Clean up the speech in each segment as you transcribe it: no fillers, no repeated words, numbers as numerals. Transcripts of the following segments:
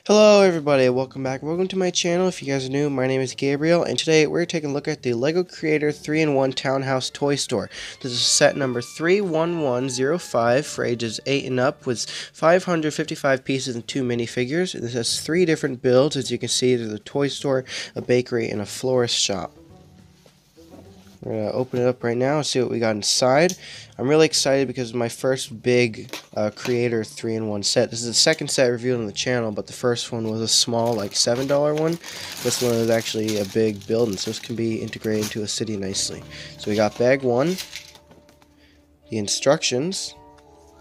Hello everybody, welcome back. Welcome to my channel. If you guys are new, my name is Gabriel, and today we're taking a look at the LEGO Creator 3-in-1 Townhouse Toy Store. This is set number 31105 for ages 8 and up with 555 pieces and 2 minifigures. This has 3 different builds. As you can see, there's a toy store, a bakery, and a florist shop. We're going to open it up right now and see what we got inside. I'm really excited because it's my first big Creator 3-in-1 set. This is the second set reviewed on the channel, but the first one was a small, like $7 one. This one is actually a big build, and so this can be integrated into a city nicely. So we got bag 1, the instructions.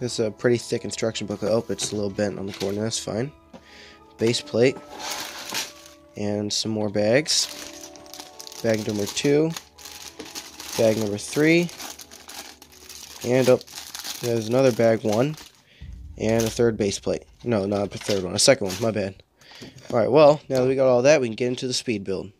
This is a pretty thick instruction booklet. Oh, it's a little bent on the corner, that's fine. Base plate, and some more bags. Bag number 2. Bag number 3, and there's another bag 1, and a third base plate. No, not the third one, a second one, my bad. Alright, well, now that we got all that, we can get into the speed build.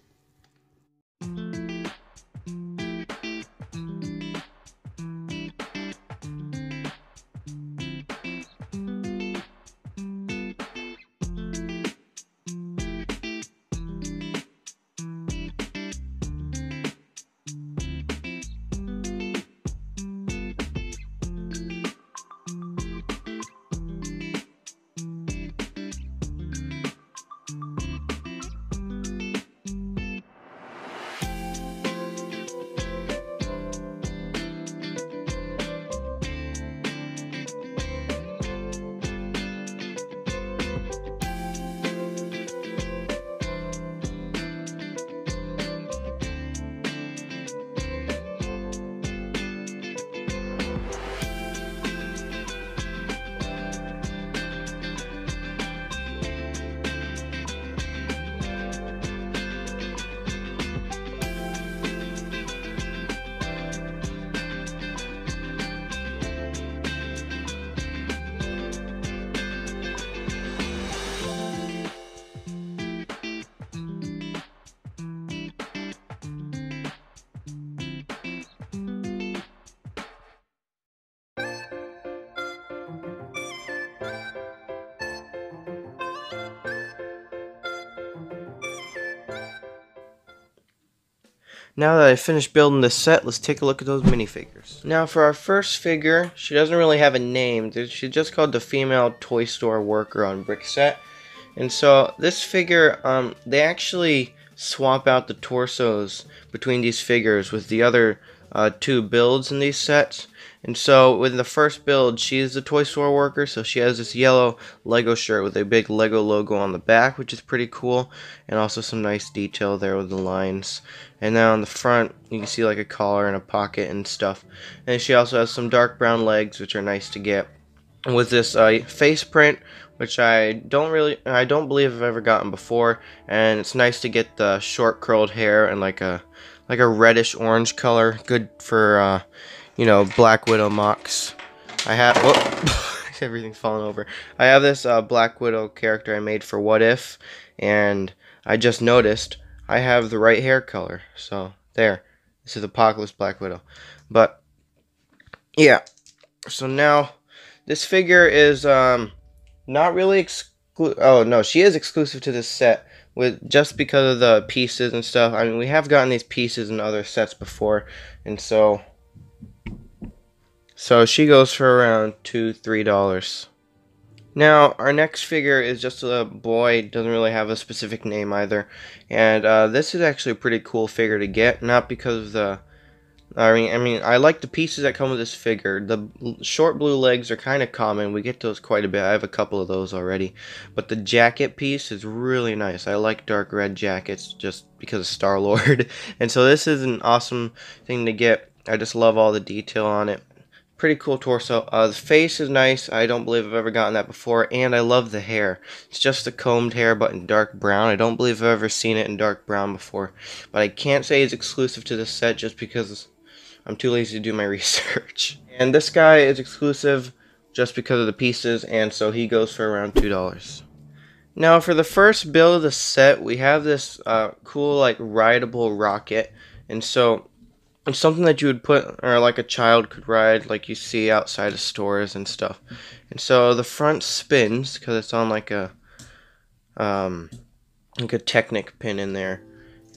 Now that I finished building this set, let's take a look at those minifigures. Now for our first figure, she doesn't really have a name. She's just called the Female Toy Store Worker on Brickset. And so this figure, they actually swap out the torsos between these figures with the other 2 builds in these sets. And so with the first build, she is the toy store worker, so she has this yellow Lego shirt with a big Lego logo on the back, which is pretty cool, and also some nice detail there with the lines. And then on the front, you can see like a collar and a pocket and stuff. And she also has some dark brown legs, which are nice to get. And with this face print, which I don't believe I've ever gotten before, and it's nice to get the short curled hair and like a reddish orange color, good for you know, Black Widow mocks. I have everything's falling over. I have this Black Widow character I made for What If, and I just noticed I have the right hair color. So there, this is Apocalypse Black Widow. But yeah, so now this figure is not really oh no, she is exclusive to this set with just because of the pieces and stuff. I mean, we have gotten these pieces in other sets before, and so she goes for around $2–3. Now our next figure is just a boy, doesn't really have a specific name either, and this is actually a pretty cool figure to get, not because of the I mean, I like the pieces that come with this figure. The short blue legs are kind of common. We get those quite a bit. I have a couple of those already. But the jacket piece is really nice. I like dark red jackets just because of Star-Lord. And so this is an awesome thing to get. I just love all the detail on it. Pretty cool torso. The face is nice. I don't believe I've ever gotten that before. And I love the hair. It's just the combed hair, but in dark brown. I don't believe I've ever seen it in dark brown before. But I can't say it's exclusive to this set just because I'm too lazy to do my research. And this guy is exclusive just because of the pieces, and so he goes for around $2. Now for the first build of the set, we have this cool like rideable rocket, and so it's something that you would put, or like a child could ride, like you see outside of stores and stuff. And so the front spins because it's on like a like a Technic pin in there.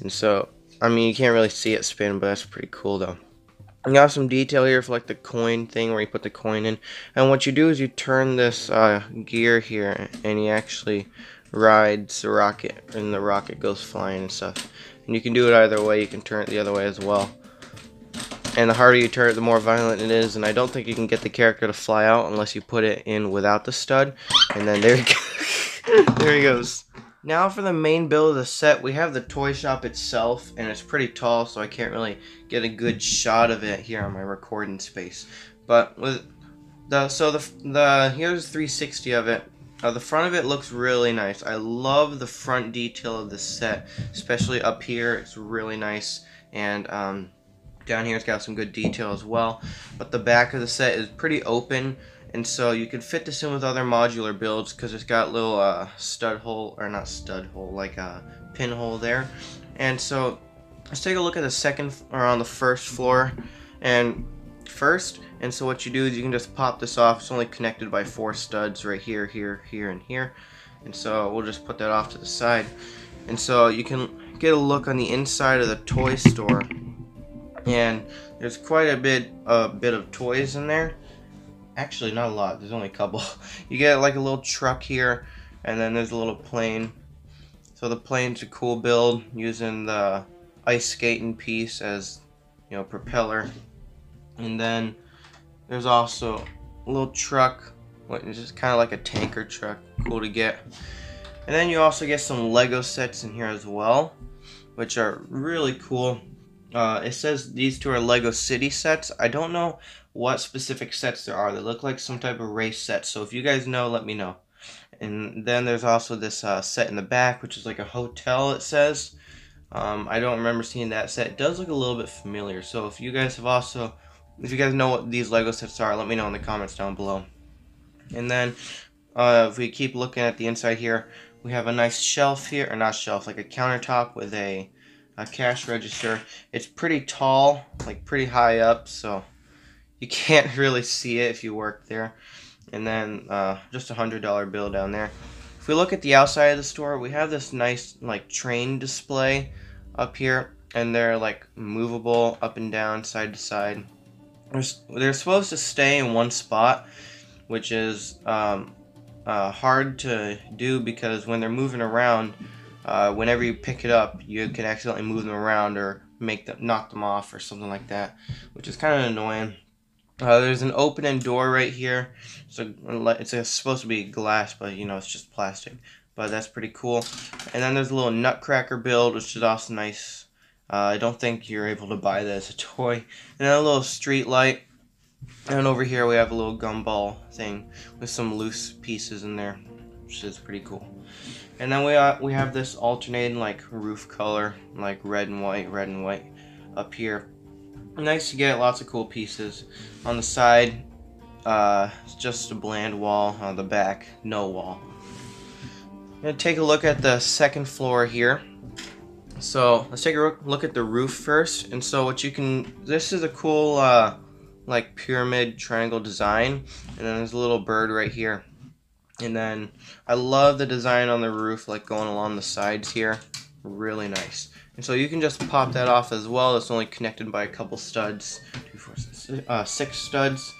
And so, I mean, you can't really see it spin, but that's pretty cool though. You got some detail here for like the coin thing where you put the coin in. And what you do is you turn this gear here and you actually rides the rocket, and the rocket goes flying and stuff. And you can do it either way. You can turn it the other way as well. And the harder you turn it, the more violent it is. And I don't think you can get the character to fly out unless you put it in without the stud. And then there he goes. There he goes. Now for the main build of the set, we have the toy shop itself, and it's pretty tall, so I can't really get a good shot of it here on my recording space. But with here's 360 of it. The front of it looks really nice. I love the front detail of the set, especially up here. It's really nice, and down here it's got some good detail as well. But the back of the set is pretty open. And so you can fit this in with other modular builds because it's got little stud hole, or not stud hole, like a pinhole there. And so let's take a look at the second, or on the first floor. And so what you do is you can just pop this off. It's only connected by 4 studs right here, here, here, and here. And so we'll just put that off to the side. And so you can get a look on the inside of the toy store. And there's quite a bit of toys in there. Actually, not a lot. There's only a couple. You get like a little truck here, and then there's a little plane. So the plane's a cool build, using the ice skating piece as, you know, propeller. And then there's also a little truck, which is just kind of like a tanker truck. Cool to get. And then you also get some Lego sets in here as well, which are really cool. It says these two are Lego City sets. I don't know what specific sets there are. They look like some type of race set, so if you guys know, let me know. And then there's also this set in the back, which is like a hotel, it says. I don't remember seeing that set. It does look a little bit familiar, so if you guys know what these Lego sets are, let me know in the comments down below. And then if we keep looking at the inside here, we have a nice shelf here, or not shelf, like a countertop with a cash register. It's pretty tall, like pretty high up, so you can't really see it if you work there. And then just a $100 bill down there. If we look at the outside of the store, we have this nice like train display up here, and they're like movable up and down, side to side. They're supposed to stay in one spot, which is hard to do because when they're moving around, whenever you pick it up, you can accidentally move them around or knock them off or something like that, which is kind of annoying. There's an opening door right here, so it's supposed to be glass, but you know, it's just plastic. But that's pretty cool. And then there's a little Nutcracker build, which is also nice. I don't think you're able to buy that as a toy. And then a little street light. And over here we have a little gumball thing with some loose pieces in there, which is pretty cool. And then we have this alternating like roof color, like red and white up here. Nice to get, lots of cool pieces. On the side, it's just a bland wall. On the back, no wall. I'm going to take a look at the second floor here. So let's take a look at the roof first. And so this is a cool like pyramid triangle design. And then there's a little bird right here. And then I love the design on the roof, like going along the sides here. Really nice. And so you can just pop that off as well. It's only connected by a couple studs. 6 studs.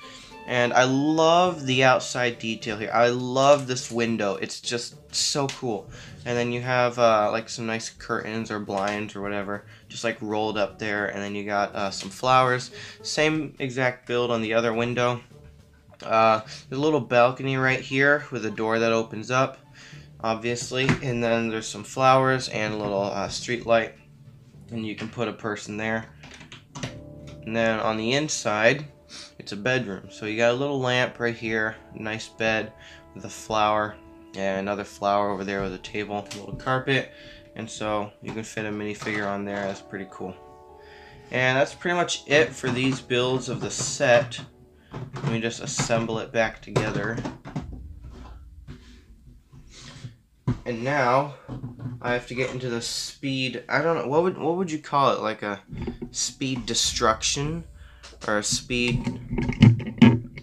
And I love the outside detail here. I love this window. It's just so cool. And then you have like some nice curtains or blinds or whatever, just like rolled up there. And then you got some flowers. Same exact build on the other window. There's a little balcony right here with a door that opens up, obviously. And then there's some flowers and a little street light. And you can put a person there. And then on the inside, it's a bedroom. So you got a little lamp right here, nice bed with a flower, and another flower over there with a table, a little carpet. And so you can fit a minifigure on there. That's pretty cool. And that's pretty much it for these builds of the set. Let me just assemble it back together. And now I have to get into the speed. I don't know, what would you call it? Like a speed destruction or a speed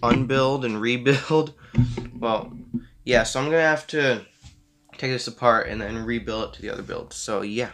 unbuild and rebuild? Well, yeah, so I'm gonna have to take this apart and then rebuild it to the other build. So yeah.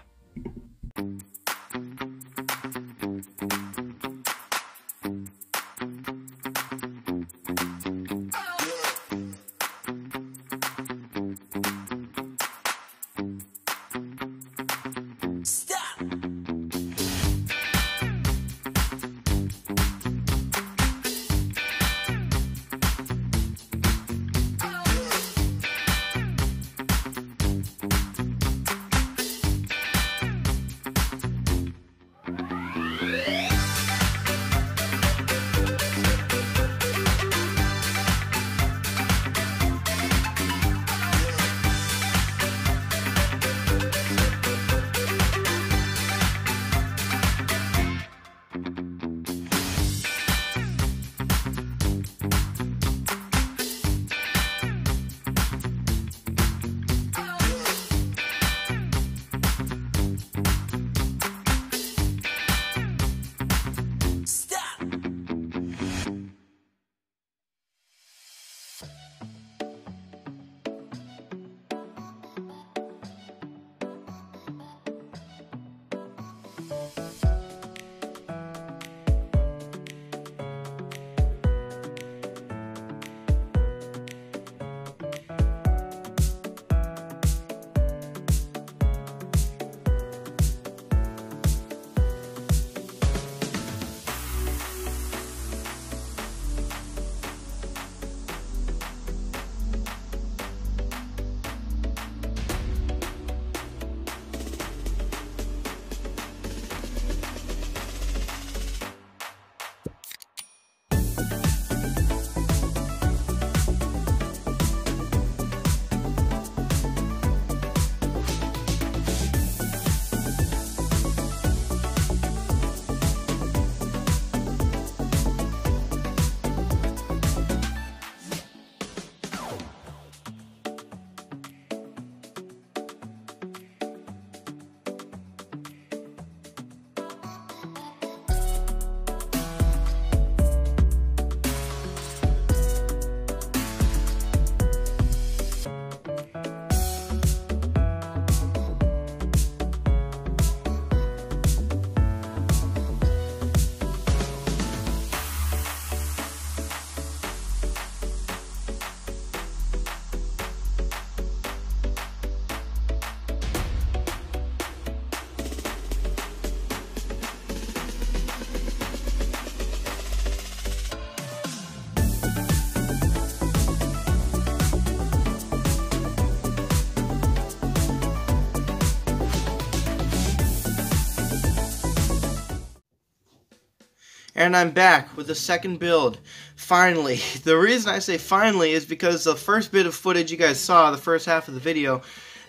And I'm back with the second build. Finally. The reason I say finally is because the first bit of footage you guys saw, the first half of the video,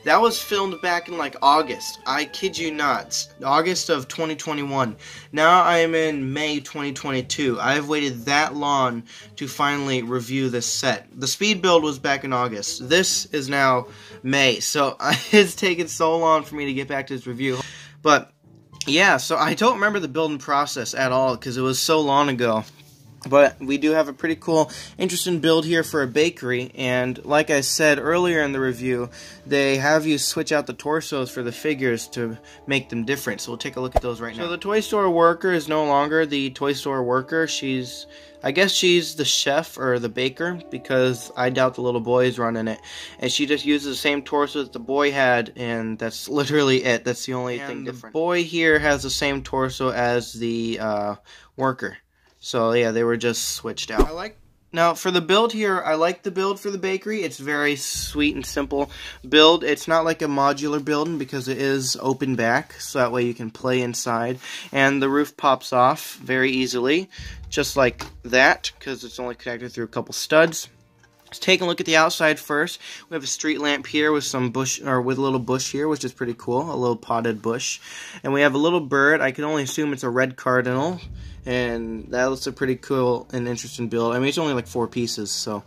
that was filmed back in like August. I kid you not. August of 2021. Now I am in May 2022. I have waited that long to finally review this set. The speed build was back in August. This is now May. So it's taken so long for me to get back to this review. But yeah, so I don't remember the building process at all because it was so long ago. But we do have a pretty cool, interesting build here for a bakery, and like I said earlier in the review, they have you switch out the torsos for the figures to make them different, so we'll take a look at those right now. So the toy store worker is no longer the toy store worker. I guess she's the chef or the baker, because I doubt the little boy is running it. And she just uses the same torso that the boy had, and that's literally it. That's the only thing different. The boy here has the same torso as the worker. So yeah, they were just switched out. Now for the build here, I like the build for the bakery. It's very sweet and simple build. It's not like a modular building because it is open back, so that way you can play inside. And the roof pops off very easily, just like that, because it's only connected through a couple studs. Let's take a look at the outside first. We have a street lamp here with some bush, or with a little bush here, which is pretty cool, a little potted bush. And we have a little bird. I can only assume it's a red cardinal. And that looks a pretty cool and interesting build. I mean, it's only like 4 pieces, so.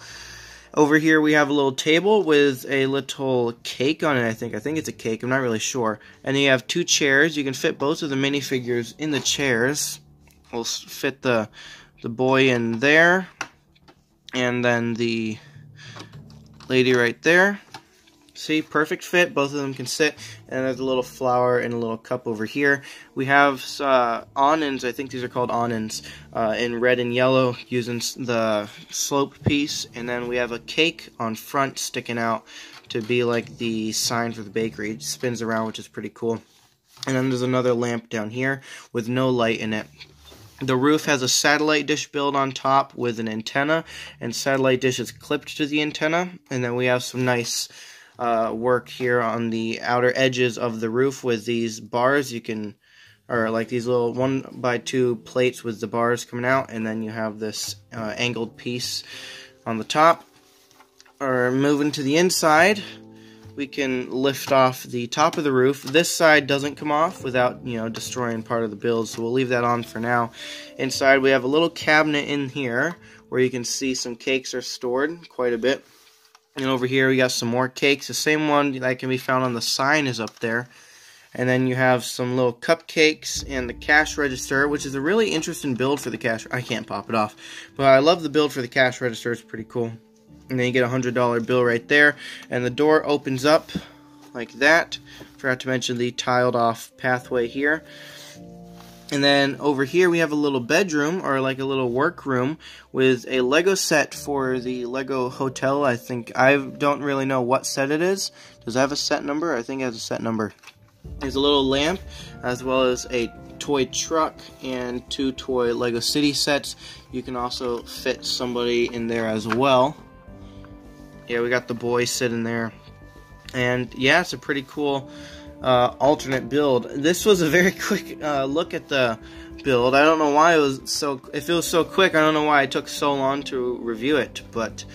Over here we have a little table with a little cake on it, I think. I think it's a cake, I'm not really sure. And then you have 2 chairs. You can fit both of the minifigures in the chairs. We'll fit the boy in there. And then the lady right there. See, perfect fit. Both of them can sit. And there's a little flower in a little cup over here. We have awnings. I think these are called awnings in red and yellow using the slope piece. And then we have a cake on front sticking out to be like the sign for the bakery. It spins around, which is pretty cool. And then there's another lamp down here with no light in it. The roof has a satellite dish build on top with an antenna, and satellite dish is clipped to the antenna. And then we have some nice work here on the outer edges of the roof with these bars. You can, or like these little 1x2 plates with the bars coming out, and then you have this angled piece on the top. Or moving to the inside, we can lift off the top of the roof. This side doesn't come off without, destroying part of the build, so we'll leave that on for now. Inside we have a little cabinet in here where you can see some cakes are stored, quite a bit. And over here we got some more cakes. The same one that can be found on the sign is up there. And then you have some little cupcakes and the cash register, which is a really interesting build for the cash. I can't pop it off, but I love the build for the cash register. It's pretty cool. And then you get a $100 bill right there, and the door opens up like that. Forgot to mention the tiled off pathway here. And then over here we have a little bedroom, or like a little workroom, with a Lego set for the Lego Hotel. I don't really know what set it is. Does it have a set number? I think it has a set number. There's a little lamp, as well as a toy truck and 2 toy Lego City sets. You can also fit somebody in there as well. Yeah, we got the boy sitting there. And yeah, it's a pretty cool alternate build. This was a very quick look at the build. I don't know why it was so, if it was so quick, I don't know why it took so long to review it, but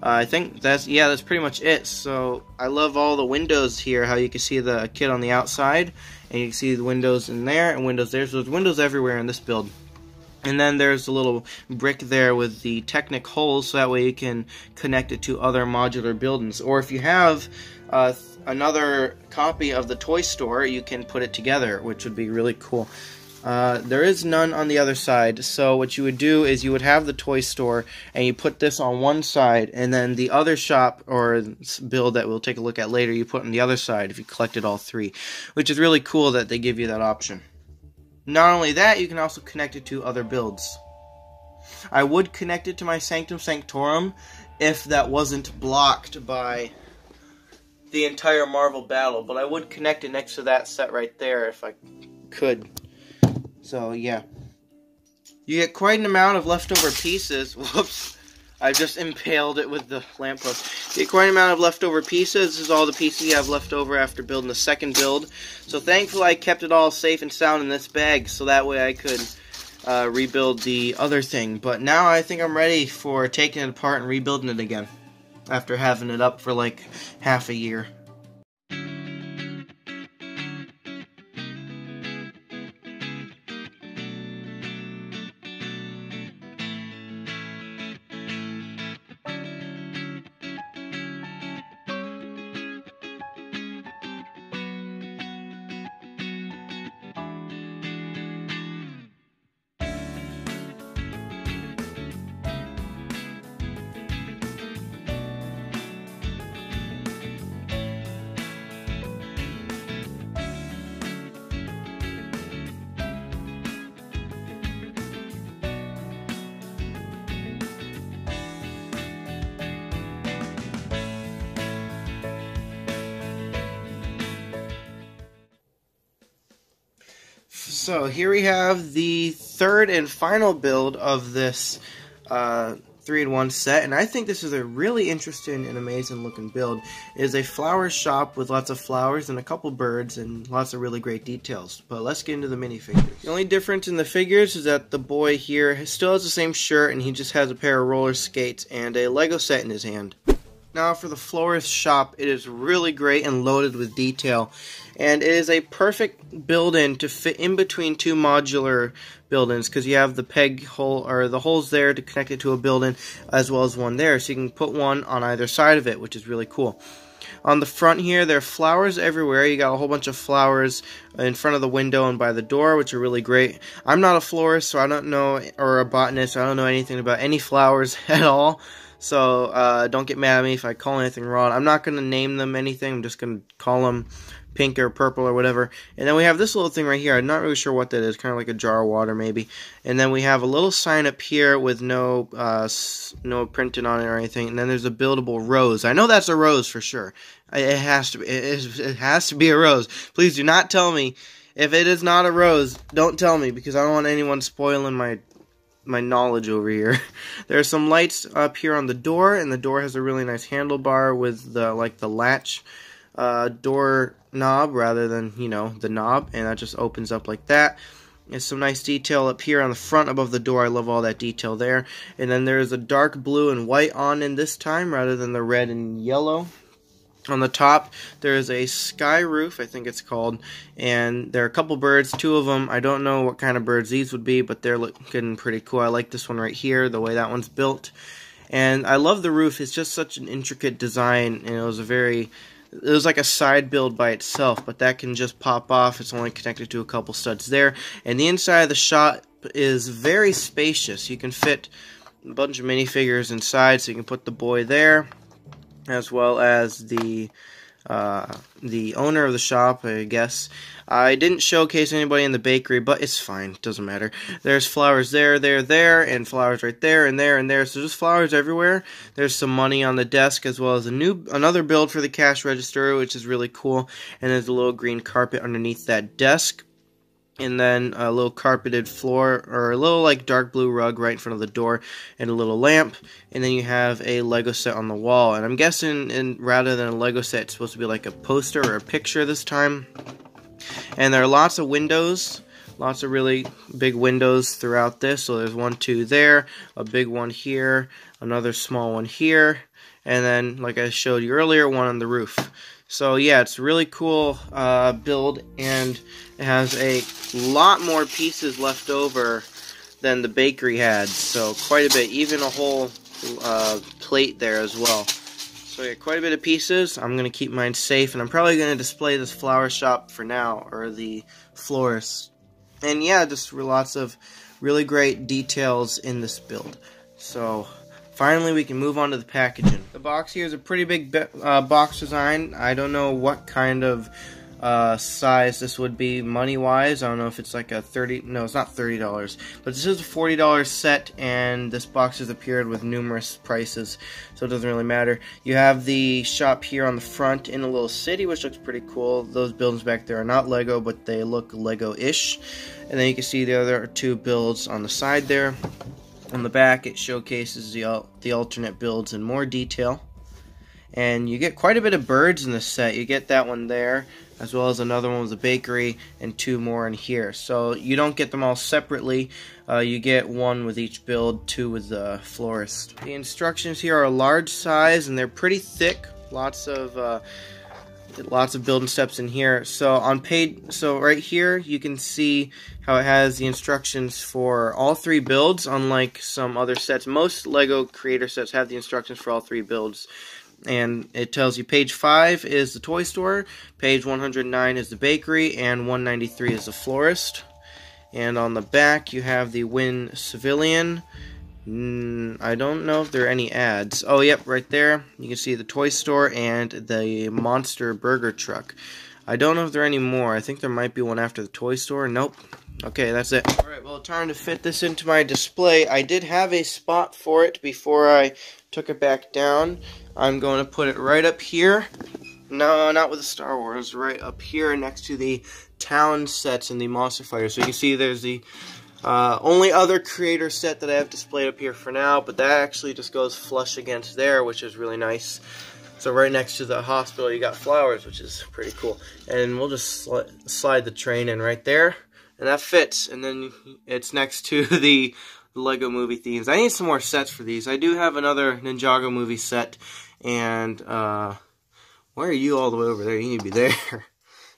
I think that's pretty much it. So I love all the windows here, how you can see the kid on the outside, and you can see the windows in there and windows there. So there's windows everywhere in this build. And then there's a little brick there with the Technic holes, so that way you can connect it to other modular buildings. Or if you have another copy of the toy store, you can put it together, which would be really cool. There is none on the other side, so what you would do is you would have the toy store, and you put this on one side, and then the other shop or build that we'll take a look at later, you put on the other side if you collected all 3, which is really cool that they give you that option. Not only that, you can also connect it to other builds. I would connect it to my Sanctum Sanctorum if that wasn't blocked by the entire Marvel battle, but I would connect it next to that set right there if I could. So yeah. You get quite an amount of leftover pieces. Whoops. I just impaled it with the lamppost. You get quite an amount of leftover pieces. This is all the pieces you have left over after building the second build. So thankfully I kept it all safe and sound in this bag, so that way I could rebuild the other thing. But now I think I'm ready for taking it apart and rebuilding it again, after having it up for like half a year. So here we have the third and final build of this 3-in-1 set, and I think this is a really interesting and amazing looking build. It is a flower shop with lots of flowers and a couple birds and lots of really great details. But let's get into the minifigures. The only difference in the figures is that the boy here still has the same shirt, and he just has a pair of roller skates and a Lego set in his hand. Now for the florist shop, it is really great and loaded with detail, and it is a perfect build-in to fit in between 2 modular buildings, because you have the peg hole, or the holes there to connect it to a building, as well as one there, so you can put one on either side of it, which is really cool. On the front here, there are flowers everywhere. You got a whole bunch of flowers in front of the window and by the door, which are really great. I'm not a florist, so I don't know, or a botanist, so I don't know anything about any flowers at all. So don't get mad at me if I call anything wrong. I'm not going to name them anything. I'm just going to call them pink or purple or whatever. And then we have this little thing right here. I'm not really sure what that is. Kind of like a jar of water maybe. And then we have a little sign up here with no printing on it or anything. And then there's a buildable rose. I know that's a rose for sure. It has to be. It has to be a rose. Please do not tell me if it is not a rose. Don't tell me, because I don't want anyone spoiling my knowledge over here. There are some lights up here on the door, and the door has a really nice handlebar with the latch door knob rather than, you know, the knob, and that just opens up like that. There's some nice detail up here on the front above the door. I love all that detail there. And then there's a dark blue and white awning this time rather than the red and yellow. On the top, there is a sky roof, I think it's called, and there are a couple birds, two of them. I don't know what kind of birds these would be, but they're looking pretty cool. I like this one right here, the way that one's built. And I love the roof. It's just such an intricate design, and it was like a side build by itself, but that can just pop off. It's only connected to a couple studs there. And the inside of the shop is very spacious. You can fit a bunch of minifigures inside, so you can put the boy there, as well as the owner of the shop, I guess. I didn't showcase anybody in the bakery, but it's fine. It doesn't matter. There's flowers there, and flowers right there, and there, and there. So just flowers everywhere. There's some money on the desk, as well as another build for the cash register, which is really cool. And there's a little green carpet underneath that desk. And then a little carpeted floor, or a little like dark blue rug right in front of the door, and a little lamp. And then you have a Lego set on the wall. And I'm guessing, rather than a Lego set, it's supposed to be like a poster or a picture this time. And there are lots of windows, lots of really big windows throughout this. So there's 1, 2 there, a big one here, another small one here, and then, like I showed you earlier, one on the roof. So yeah, it's a really cool build, and it has a lot more pieces left over than the bakery had. So quite a bit, even a whole plate there as well. So yeah, quite a bit of pieces. I'm going to keep mine safe, and I'm probably going to display this flower shop for now, or the florist. And yeah, just lots of really great details in this build. So finally, we can move on to the packaging. The box here is a pretty big box design. I don't know what kind of size this would be money-wise. I don't know if it's like a no, it's not $30, but this is a $40 set, and this box has appeared with numerous prices, so it doesn't really matter. You have the shop here on the front in a little city, which looks pretty cool. Those buildings back there are not Lego, but they look Lego-ish. And then you can see the other 2 builds on the side there. On the back, it showcases the alternate builds in more detail. And you get quite a bit of birds in this set. You get that one there, as well as another one with the bakery, and 2 more in here. So you don't get them all separately. You get 1 with each build, 2 with the florist. The instructions here are a large size, and they're pretty thick. Lots of building steps in here. So right here you can see how it has the instructions for all 3 builds, unlike some other sets. Most Lego creator sets have the instructions for all 3 builds. And it tells you page 5 is the toy store, page 109 is the bakery, and 193 is the florist. And on the back you have the Win Civilian. I don't know if there are any ads. Oh, yep, right there. You can see the toy store and the Monster Burger Truck. I don't know if there are any more. I think there might be one after the toy store. Nope. Okay, that's it. Alright, well, time to fit this into my display. I did have a spot for it before I took it back down. I'm going to put it right up here. No, not with the Star Wars. Right up here next to the town sets and the Monster Fighter. So you can see there's the only other creator set that I have displayed up here for now, but that actually just goes flush against there, which is really nice. So right next to the hospital you got flowers, which is pretty cool. And we'll just slide the train in right there, and that fits. And then it's next to the Lego movie themes. I need some more sets for these. I do have another Ninjago movie set, and where are you all the way over there? You need to be there.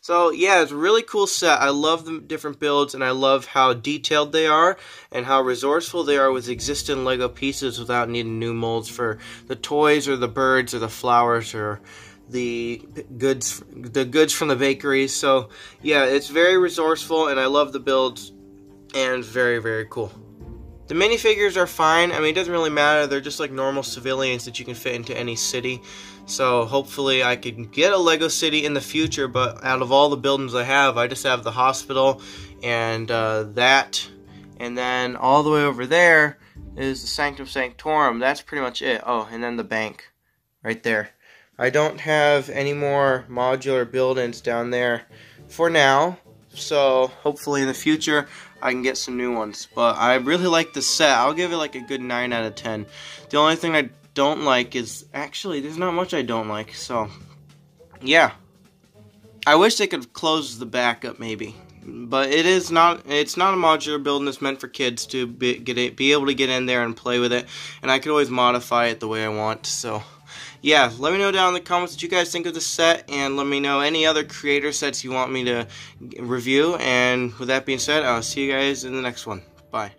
So yeah, it's a really cool set. I love the different builds, and I love how detailed they are and how resourceful they are with existing Lego pieces without needing new molds for the toys or the birds or the flowers or the goods from the bakery. So yeah, it's very resourceful, and I love the builds, and very, very cool. The minifigures are fine. I mean, it doesn't really matter. They're just like normal civilians that you can fit into any city. So hopefully I can get a Lego city in the future, but out of all the buildings I just have the hospital and that. And then all the way over there is the Sanctum Sanctorum. That's pretty much it. Oh, and then the bank right there. I don't have any more modular buildings down there for now. So hopefully in the future I can get some new ones. But I really like the set. I'll give it like a good 9 out of 10. The only thing I don't like is, actually, there's not much I don't like. So yeah, I wish they could close the back up maybe. But it's not a modular building. It's meant for kids to be able to get in there and play with it. And I could always modify it the way I want. So yeah, let me know down in the comments what you guys think of the set, and let me know any other creator sets you want me to review. And with that being said, I'll see you guys in the next one. Bye.